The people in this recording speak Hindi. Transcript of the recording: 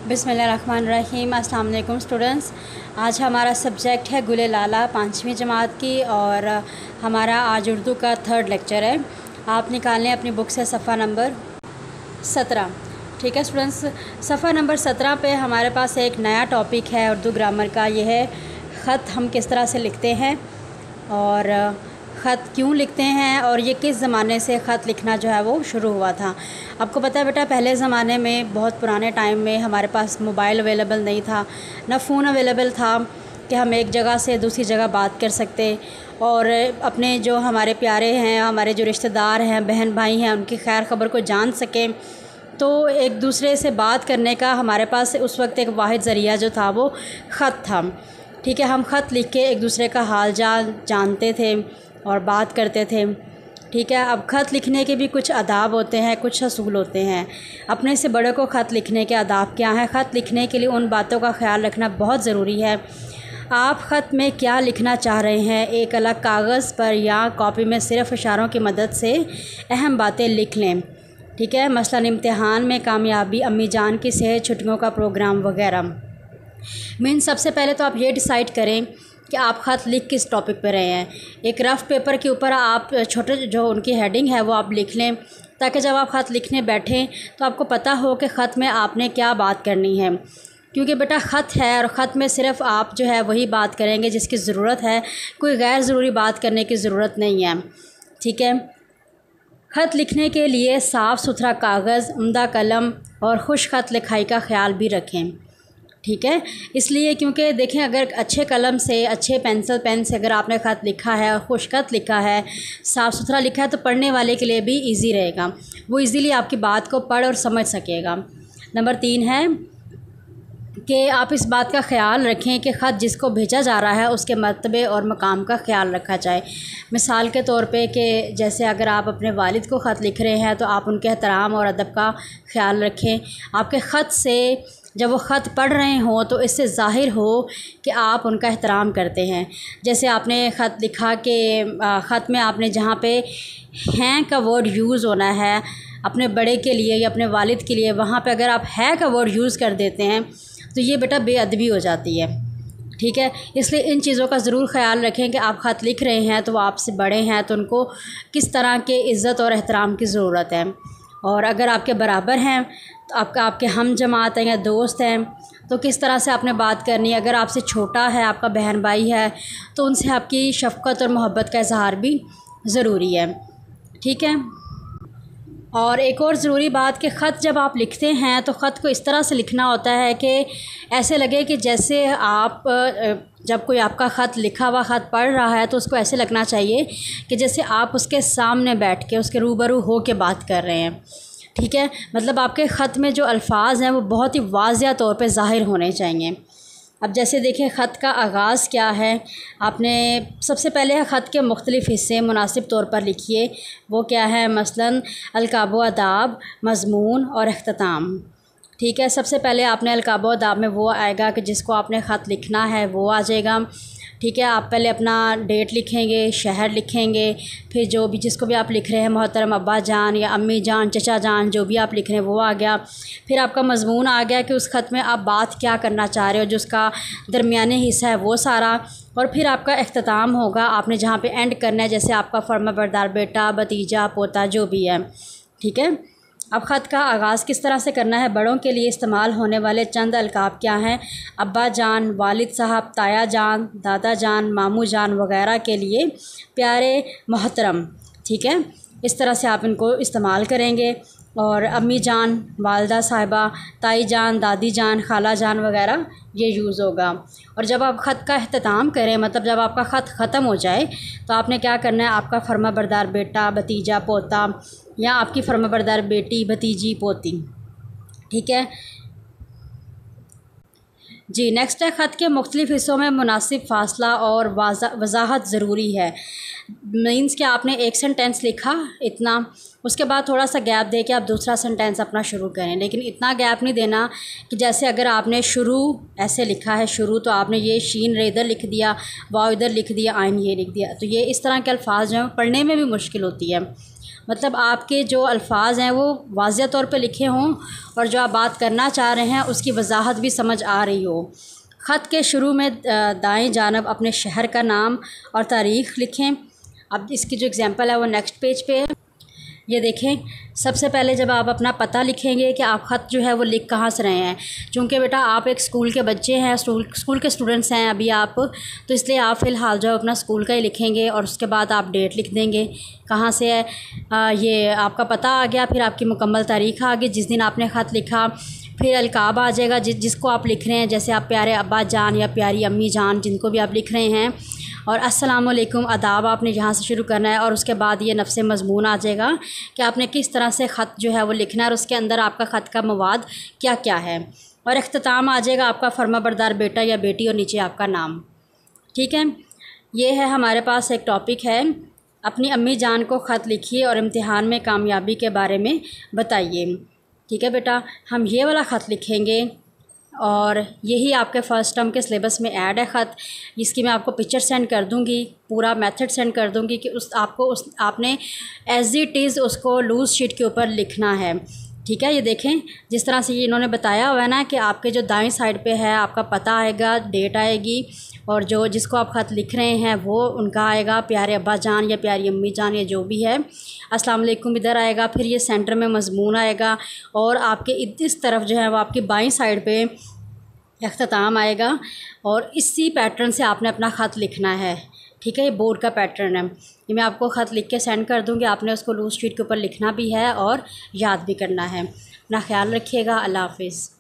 बिस्मिल्लाहिर्रहमानिर्रहीम। अस्सलाम वालेकुम स्टूडेंट्स। आज हमारा सब्जेक्ट है गुले लाला 5वीं जमात की और हमारा आज उर्दू का 3rd लेक्चर है। आप निकालें अपनी बुक से सफ़ा नंबर 17। ठीक है स्टूडेंट्स, सफ़ा नंबर 17 पे हमारे पास एक नया टॉपिक है उर्दू ग्रामर का। यह है ख़त हम किस तरह से लिखते हैं और ख़त क्यों लिखते हैं और ये किस ज़माने से ख़त लिखना जो है वो शुरू हुआ था। आपको पता है बेटा, पहले ज़माने में बहुत पुराने टाइम में हमारे पास मोबाइल अवेलेबल नहीं था, ना फ़ोन अवेलेबल था कि हम एक जगह से दूसरी जगह बात कर सकते और अपने जो हमारे प्यारे हैं, हमारे जो रिश्तेदार हैं, बहन भाई हैं, उनकी खैर ख़बर को जान सकें। तो एक दूसरे से बात करने का हमारे पास उस वक्त एक वाहिद ज़रिया जो था वो ख़त था। ठीक है, हम ख़त लिख के एक दूसरे का हाल चाल जानते थे और बात करते थे। ठीक है, अब ख़त लिखने के भी कुछ आदाब होते हैं, कुछ असूल होते हैं। अपने से बड़े को ख़त लिखने के आदाब क्या हैं? ख़त लिखने के लिए उन बातों का ख्याल रखना बहुत ज़रूरी है। आप ख़त में क्या लिखना चाह रहे हैं, एक अलग कागज़ पर या कॉपी में सिर्फ़ इशारों की मदद से अहम बातें लिख लें। ठीक है, मसलन इम्तिहान में कामयाबी, अम्मी जान की सेहत, छुट्टियों का प्रोग्राम वगैरह। मीन सबसे पहले तो आप ये डिसाइड करें कि आप ख़त लिख किस टॉपिक पे रहे हैं। एक रफ़ पेपर के ऊपर आप छोटे जो उनकी हेडिंग है वो आप लिख लें, ताकि जब आप ख़त लिखने बैठें तो आपको पता हो कि ख़त में आपने क्या बात करनी है। क्योंकि बेटा ख़त है और ख़त में सिर्फ़ आप जो है वही बात करेंगे जिसकी ज़रूरत है, कोई गैर ज़रूरी बात करने की ज़रूरत नहीं है। ठीक है, ख़त लिखने के लिए साफ़ सुथरा कागज़, उम्दा कलम और खुश ख़त लिखाई का ख्याल भी रखें। ठीक है, इसलिए क्योंकि देखें, अगर अच्छे कलम से, अच्छे पेंसिल पेन से अगर आपने ख़त लिखा है और खुश ख़त लिखा है, साफ़ सुथरा लिखा है, तो पढ़ने वाले के लिए भी इजी रहेगा, वो इजीली आपकी बात को पढ़ और समझ सकेगा। नंबर 3 है कि आप इस बात का ख़्याल रखें कि ख़त जिसको भेजा जा रहा है उसके मर्तबे और मकाम का ख़्याल रखा जाए। मिसाल के तौर पे कि जैसे अगर आप अपने वालिद को ख़त लिख रहे हैं तो आप उनके एहतराम और अदब का ख़्याल रखें। आपके ख़त से जब वो ख़त पढ़ रहे हों तो इससे ज़ाहिर हो कि आप उनका एहतराम करते हैं। जैसे आपने ख़त लिखा कि ख़त में आपने जहाँ पे हैं का वर्ड यूज़ होना है अपने बड़े के लिए या अपने वालिद के लिए, वहाँ पे अगर आप है का वर्ड यूज़ कर देते हैं तो ये बेटा बेअदबी हो जाती है। ठीक है, इसलिए इन चीज़ों का ज़रूर ख़्याल रखें कि आप ख़त लिख रहे हैं तो वो आपसे बड़े हैं तो उनको किस तरह के इज़्ज़त और एहतराम की ज़रूरत है। और अगर आपके बराबर हैं तो आपके हम जमात हैं या दोस्त हैं तो किस तरह से आपने बात करनी है। अगर आपसे छोटा है, आपका बहन भाई है, तो उनसे आपकी शफ़क़त और मोहब्बत का इज़हार भी ज़रूरी है। ठीक है, और एक और ज़रूरी बात कि ख़त जब आप लिखते हैं तो ख़त को इस तरह से लिखना होता है कि ऐसे लगे कि जैसे आप जब कोई आपका ख़त लिखा हुआ ख़त पढ़ रहा है तो उसको ऐसे लगना चाहिए कि जैसे आप उसके सामने बैठ के उसके रूबरू हो के बात कर रहे हैं। ठीक है, मतलब आपके ख़त में जो अल्फाज हैं वो बहुत ही वाज़िया तौर पे ज़ाहिर होने चाहिए। अब जैसे देखें, ख़त का आगाज़ क्या है। आपने सबसे पहले ख़त के मुख्तलिफ़ हिस्से मुनासिब तौर पर लिखिए। वो क्या है? मसलन अलक़ाब व आदाब, मज़मून और इख्तिताम। ठीक है, सबसे पहले आपने अलक़ाब व आदाब में वो आएगा कि जिसको आपने ख़त लिखना है वो आ जाएगा। ठीक है, आप पहले अपना डेट लिखेंगे, शहर लिखेंगे, फिर जो भी जिसको भी आप लिख रहे हैं, मोहतरम अब्बा जान या अम्मी जान, चचा जान, जो भी आप लिख रहे हैं वो आ गया। फिर आपका मज़मून आ गया कि उस ख़त में आप बात क्या करना चाह रहे हो, जो उसका दरमियानी हिस्सा है वो सारा। और फिर आपका इख्तिताम होगा, आपने जहाँ पे एंड करना है, जैसे आपका फर्माबरदार बेटा, भतीजा, पोता जो भी है। ठीक है, अब ख़त का आगाज़ किस तरह से करना है। बड़ों के लिए इस्तेमाल होने वाले चंद अलक़ाब क्या हैं? अब्बा जान, वालिद साहब, ताया जान, दादा जान, मामू जान वग़ैरह के लिए प्यारे, मोहतरम। ठीक है, इस तरह से आप इनको इस्तेमाल करेंगे। और अम्मी जान, वालदा साहिबा, ताई जान, दादी जान, खाला जान वग़ैरह ये यूज़ होगा। और जब आप ख़त का अख्ताम करें, मतलब जब आपका ख़त ख़त्म हो जाए तो आपने क्या करना है, आपका फर्माबरदार बेटा, भतीजा, पोता या आपकी फर्माबरदार बेटी, भतीजी, पोती। ठीक है जी, नेक्स्ट है ख़त के मुख्तलिफ़ हिस्सों में मुनासिब फ़ासला और वज़ाहत ज़रूरी है। मीन्स कि आपने एक सेंटेंस लिखा इतना, उसके बाद थोड़ा सा गैप दे के आप दूसरा सेंटेंस अपना शुरू करें, लेकिन इतना गैप नहीं देना कि जैसे अगर आपने शुरू ऐसे लिखा है शुरू, तो आपने ये शीन रे इधर लिख दिया, वाव इधर लिख दिया, आइन ये लिख दिया, तो ये इस तरह के अल्फाज जो हैं पढ़ने में भी मुश्किल होती है। मतलब आपके जो अल्फाज हैं वो वाज़िह तौर पे लिखे हों और जो आप बात करना चाह रहे हैं उसकी वजाहत भी समझ आ रही हो। ख़त के शुरू में दाएं जानब अपने शहर का नाम और तारीख़ लिखें। अब इसकी जो एग्ज़ाम्पल है वो नेक्स्ट पेज पे है, ये देखें। सबसे पहले जब आप अपना पता लिखेंगे कि आप ख़त जो है वो लिख कहाँ से रहे हैं, चूँकि बेटा आप एक स्कूल के बच्चे हैं, स्कूल के स्टूडेंट्स हैं अभी आप, तो इसलिए आप फ़िलहाल जो अपना स्कूल का ही लिखेंगे और उसके बाद आप डेट लिख देंगे कहाँ से है। ये आपका पता आ गया, फिर आपकी मुकम्मल तारीख़ आ गई जिस दिन आपने ख़त लिखा, फिर अलकाब आ जाएगा जिसको आप लिख रहे हैं, जैसे आप प्यारे अब्बा जान या प्यारी अम्मी जान जिनको भी आप लिख रहे हैं, और अस्सलाम वालेकुम अदाब आपने यहाँ से शुरू करना है। और उसके बाद ये नफ्स मज़मून आ जाएगा कि आपने किस तरह से ख़त जो है वो लिखना है और उसके अंदर आपका ख़त का मवाद क्या क्या है। और इख्तिताम आ जाएगा आपका फर्माबरदार बेटा या बेटी और नीचे आपका नाम। ठीक है, ये है हमारे पास एक टॉपिक है, अपनी अम्मी जान को ख़त लिखिए और इम्तिहान में कामयाबी के बारे में बताइए। ठीक है बेटा, हम ये वाला ख़त लिखेंगे और यही आपके फ़र्स्ट टर्म के सिलेबस में ऐड है ख़त, जिसकी मैं आपको पिक्चर सेंड कर दूंगी, पूरा मेथड सेंड कर दूंगी कि आपने एज इट इज़ उसको लूज़ शीट के ऊपर लिखना है। ठीक है, ये देखें जिस तरह से ये इन्होंने बताया हुआ है ना कि आपके जो दाएं साइड पे है आपका पता आएगा, डेट आएगी, और जो जिसको आप ख़त लिख रहे हैं वो उनका आएगा, प्यारे अब्बा जान या प्यारी अम्मी जान या जो भी है, अस्सलाम वालेकुम इधर आएगा, फिर ये सेंटर में मज़मून आएगा और आपके इस तरफ जो है वो आपकी बाईं साइड पे इख्तिताम आएगा, और इसी पैटर्न से आपने अपना ख़त लिखना है। ठीक है, ये बोर्ड का पैटर्न है, ये मैं आपको ख़त लिख के सेंड कर दूँगी, आपने उसको लूज़ शीट के ऊपर लिखना भी है और याद भी करना है। अपना ख्याल रखिएगा, अल्लाह हाफ़िज़।